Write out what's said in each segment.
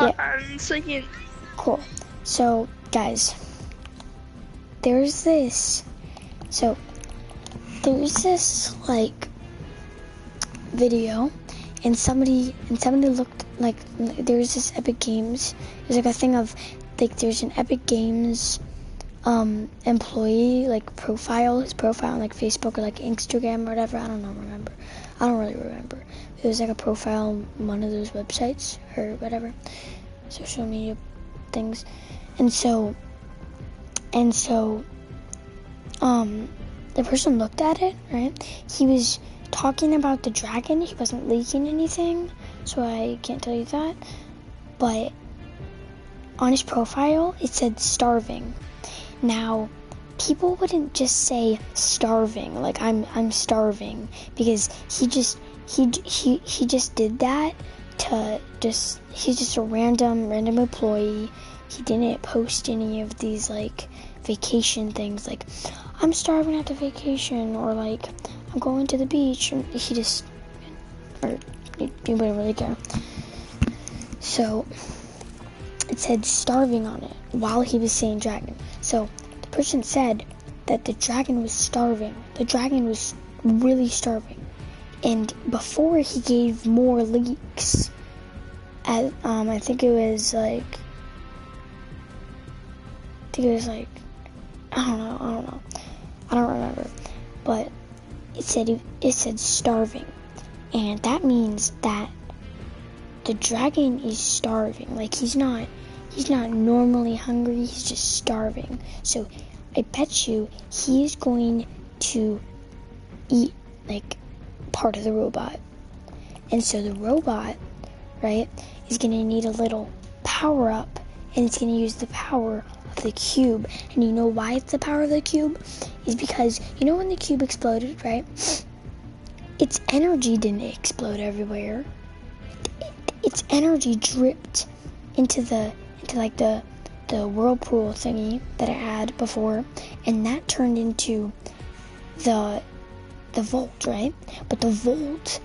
Yeah. I'm second. Cool. So, guys, there's this like video, and somebody looked like there's this Epic Games. There's like a thing of like there's an Epic Games employee like profile, his profile on like Facebook or like Instagram or whatever. I don't really remember. It was like a profile on one of those websites or whatever, social media things. And so the person looked at it, right? He was talking about the dragon. He wasn't leaking anything, so I can't tell you that. But on his profile, it said starving. Now, people wouldn't just say starving, like I'm starving, because he just did that to he's just a random employee. He didn't post any of these like vacation things like I'm starving at the vacation or like I'm going to the beach, and he wouldn't really care. So it said starving on it while he was saying dragon. So the person said that the dragon was starving. The dragon was really starving. And before he gave more leaks, I think it was like I don't remember, but it said starving, and that means that the dragon is starving. Like he's not normally hungry, he's just starving. So I bet you he's going to eat like part of the robot. And so the robot, right, is going to need a little power up, and it's going to use the power of the cube. And you know why it's the power of the cube? Is because, you know when the cube exploded, right? Its energy didn't explode everywhere. Its energy dripped into the whirlpool thingy that it had before, and that turned into the volt, right? But the volt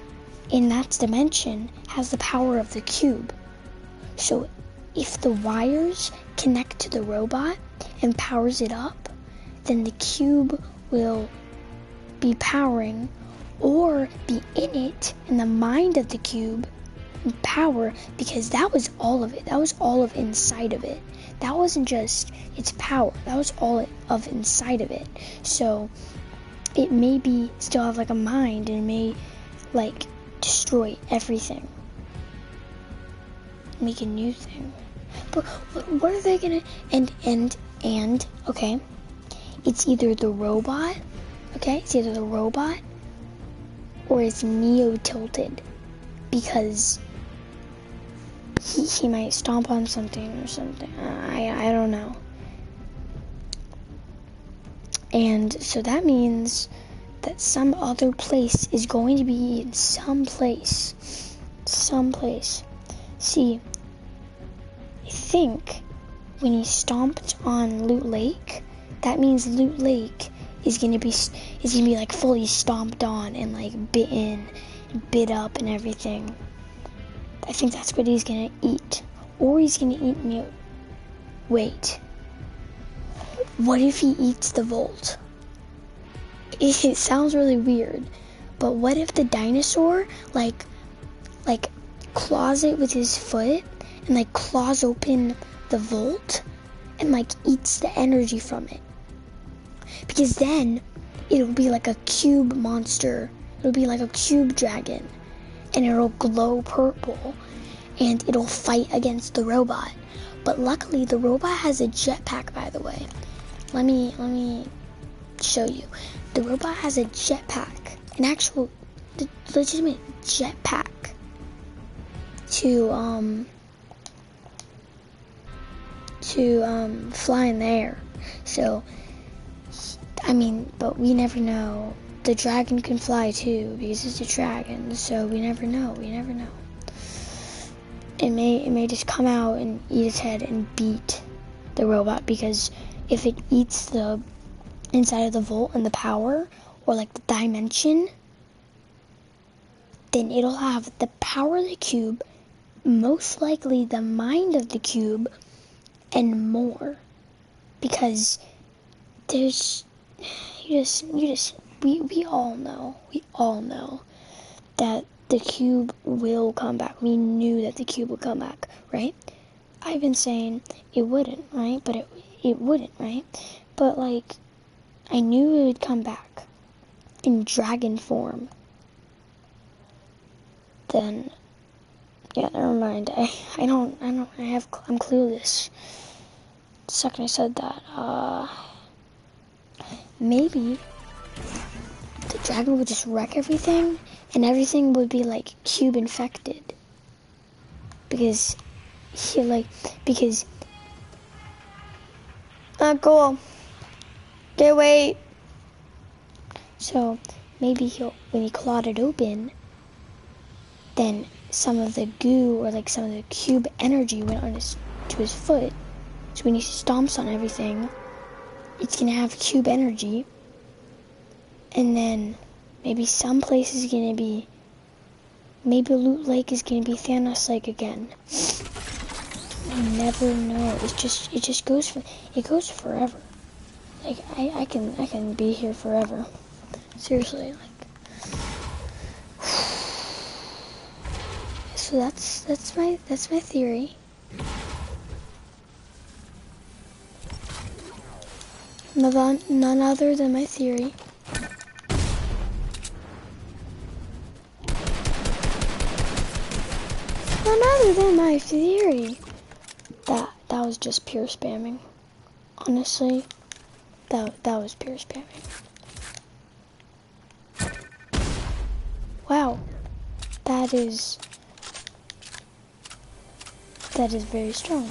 in that dimension has the power of the cube. So if the wires connect to the robot and powers it up, then the cube will be powering or be in it, in the mind of the cube, and power, because that was all of it. That was all of inside of it. That wasn't just its power. That was all of inside of it. So it may still have like a mind, and it may like destroy everything, make a new thing. But what are they gonna and okay, it's either the robot, or it's Neo tilted, because he might stomp on something or something. I don't know. And so that means that some other place is going to be in some place. See, I think when he stomped on Loot Lake, that means Loot Lake is gonna be like fully stomped on and like bitten and bit up and everything. I think that's what he's gonna eat. Or he's gonna eat Neo. Wait. What if he eats the Volt? It sounds really weird, but what if the dinosaur like claws it with his foot and like claws open the Volt and like eats the energy from it? Because then it'll be like a cube monster. It'll be like a cube dragon, and it'll glow purple, and it'll fight against the robot. But luckily the robot has a jetpack, by the way. Let me show you. The robot has a jetpack, an actual legitimate jetpack to fly in the air. So I mean, but we never know. The dragon can fly too, because it's a dragon, so we never know. It may just come out and eat its head and beat the robot, because if it eats the inside of the Volt and the power, or like the dimension, then it'll have the power of the cube most likely the mind of the cube and more, because there's we all know that the cube will come back. We knew that the cube would come back, right? I've been saying it wouldn't, right? But it wouldn't, right? But like, I knew it would come back in dragon form. Then, yeah, never mind. I'm clueless. The second I said that, maybe the dragon would just wreck everything, and everything would be like cube infected. Because cool. Get away. So maybe when he clawed it open, then some of the goo or like some of the cube energy went on to his foot. So when he stomps on everything, it's gonna have cube energy, and then maybe some place is gonna be. Maybe Loot Lake is gonna be Thanos-like again. I never know. It just goes forever. Like I can be here forever. Seriously, like. So that's my theory. None other than my theory. None other than my theory. That was just pure spamming. Honestly, that was pure spamming. Wow, that is very strong.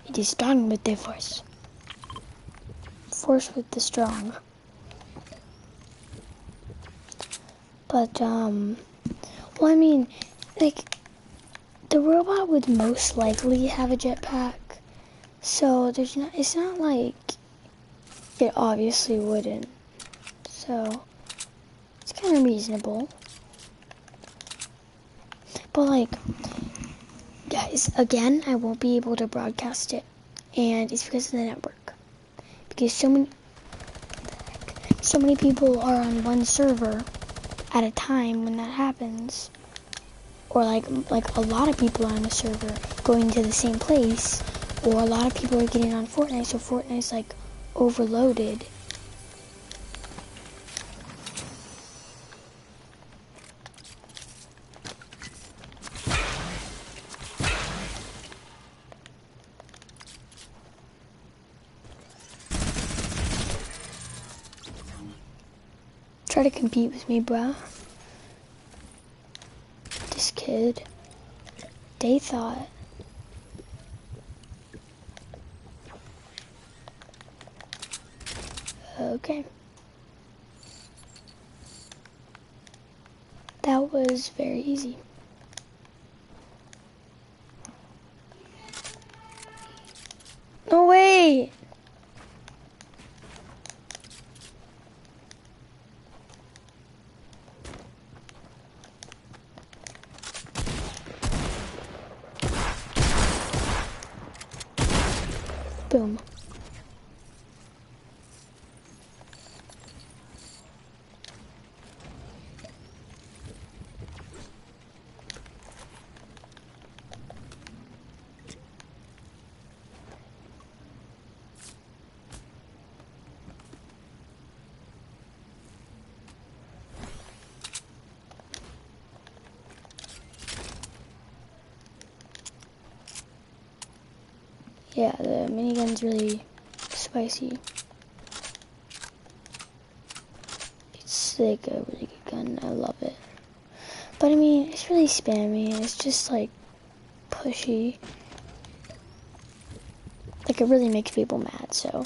It is strong with the force. Force with the strong. But well, I mean, like, the robot would most likely have a jetpack, so it's not like it obviously wouldn't. So it's kind of reasonable. But like, guys, again, I won't be able to broadcast it, and it's because of the network. Because so many people are on one server at a time when that happens. Or like a lot of people are on a server going to the same place, or a lot of people are getting on Fortnite, so Fortnite's like overloaded. Try to compete with me, bruh. This kid, they thought. Okay. That was very easy. No way! Boom. Yeah, the minigun's really spicy. It's like a really good gun. I love it. But I mean, it's really spammy. It's just like pushy. Like, it really makes people mad, so.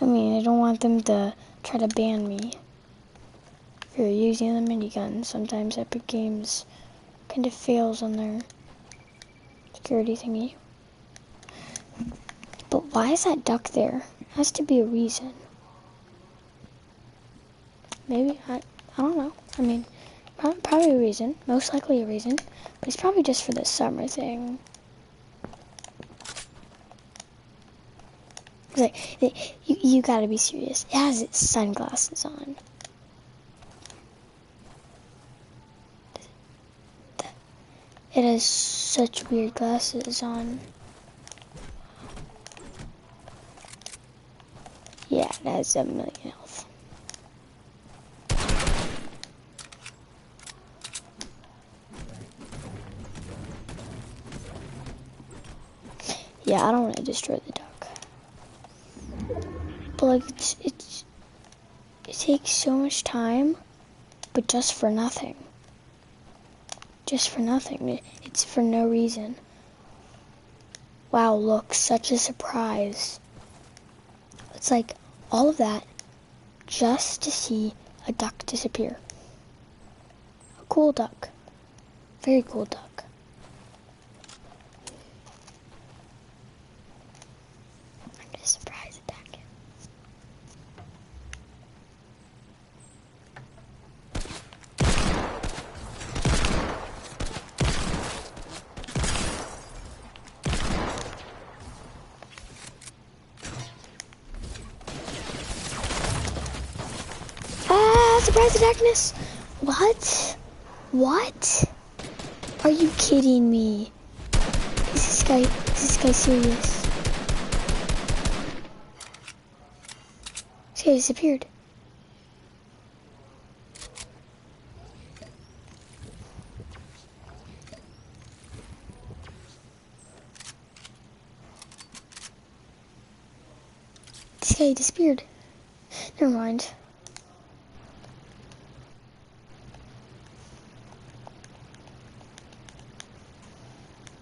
I mean, I don't want them to try to ban me for using the minigun. Sometimes Epic Games kind of fails on their security thingy. But why is that duck there? Has to be a reason. Maybe, I don't know. I mean, Probably a reason. Most likely a reason. But it's probably just for the summer thing. Like, you gotta be serious. It has its sunglasses on. It has such weird glasses on. Yeah, it has 7 million health. Yeah, I don't want to destroy the duck. But like, it takes so much time, but just for nothing. Just for nothing. It's for no reason. Wow, look, such a surprise. It's like all of that just to see a duck disappear. A cool duck. Very cool duck. I'm gonna surprise attack him. Surprise attackness? What? What? Are you kidding me? Is this guy serious? This guy disappeared. This guy disappeared. Never mind.